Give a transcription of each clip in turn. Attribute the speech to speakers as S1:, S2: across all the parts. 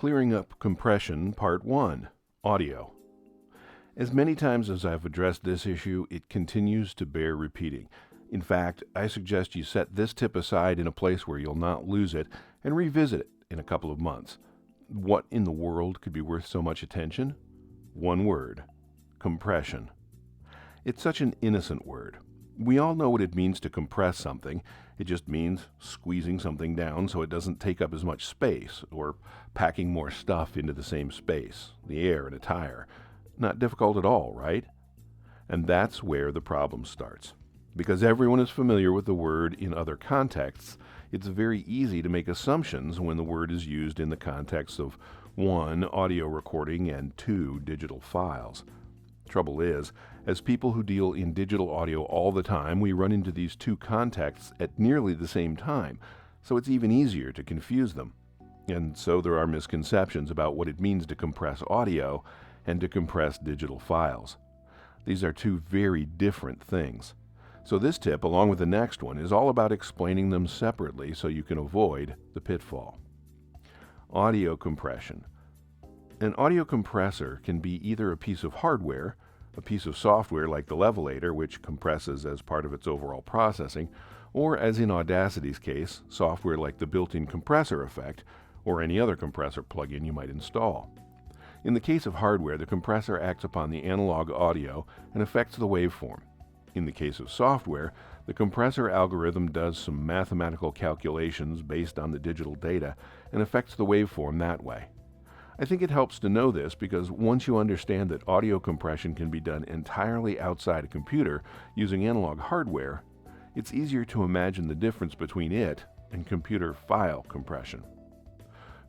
S1: Clearing Up Compression, Part 1, Audio. As many times as I've addressed this issue, it continues to bear repeating. In fact, I suggest you set this tip aside in a place where you'll not lose it and revisit it in a couple of months. What in the world could be worth so much attention? One word: compression. It's such an innocent word. We all know what it means to compress something. It just means squeezing something down so it doesn't take up as much space, or packing more stuff into the same space, the air in a tire. Not difficult at all, right? And that's where the problem starts. Because everyone is familiar with the word in other contexts, it's very easy to make assumptions when the word is used in the context of 1, audio recording, and 2, digital files. Trouble is, as people who deal in digital audio all the time, we run into these two contexts at nearly the same time, so it's even easier to confuse them. And so there are misconceptions about what it means to compress audio and to compress digital files. These are two very different things. So this tip, along with the next one, is all about explaining them separately so you can avoid the pitfall. Audio compression. An audio compressor can be either a piece of hardware, a piece of software like the levelator, which compresses as part of its overall processing, or, as in Audacity's case, software like the built-in compressor effect, or any other compressor plugin you might install. In the case of hardware, the compressor acts upon the analog audio and affects the waveform. In the case of software, the compressor algorithm does some mathematical calculations based on the digital data and affects the waveform that way. I think it helps to know this because once you understand that audio compression can be done entirely outside a computer using analog hardware, it's easier to imagine the difference between it and computer file compression.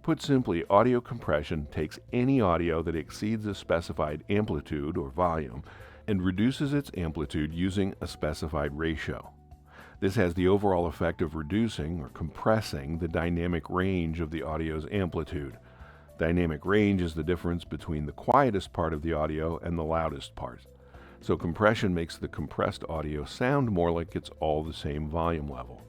S1: Put simply, audio compression takes any audio that exceeds a specified amplitude or volume and reduces its amplitude using a specified ratio. This has the overall effect of reducing or compressing the dynamic range of the audio's amplitude. Dynamic range is the difference between the quietest part of the audio and the loudest part. So compression makes the compressed audio sound more like it's all the same volume level.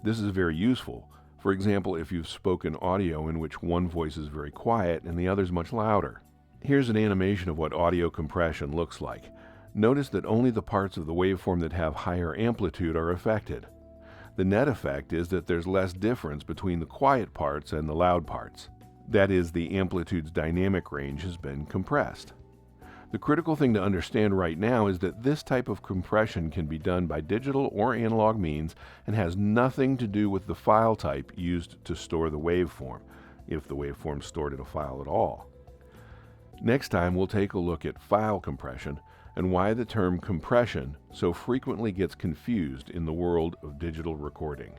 S1: This is very useful. For example, if you've spoken audio in which one voice is very quiet and the other is much louder. Here's an animation of what audio compression looks like. Notice that only the parts of the waveform that have higher amplitude are affected. The net effect is that there's less difference between the quiet parts and the loud parts. That is, the amplitude's dynamic range has been compressed. The critical thing to understand right now is that this type of compression can be done by digital or analog means and has nothing to do with the file type used to store the waveform, if the waveform is stored in a file at all. Next time we'll take a look at file compression and why the term compression so frequently gets confused in the world of digital recording.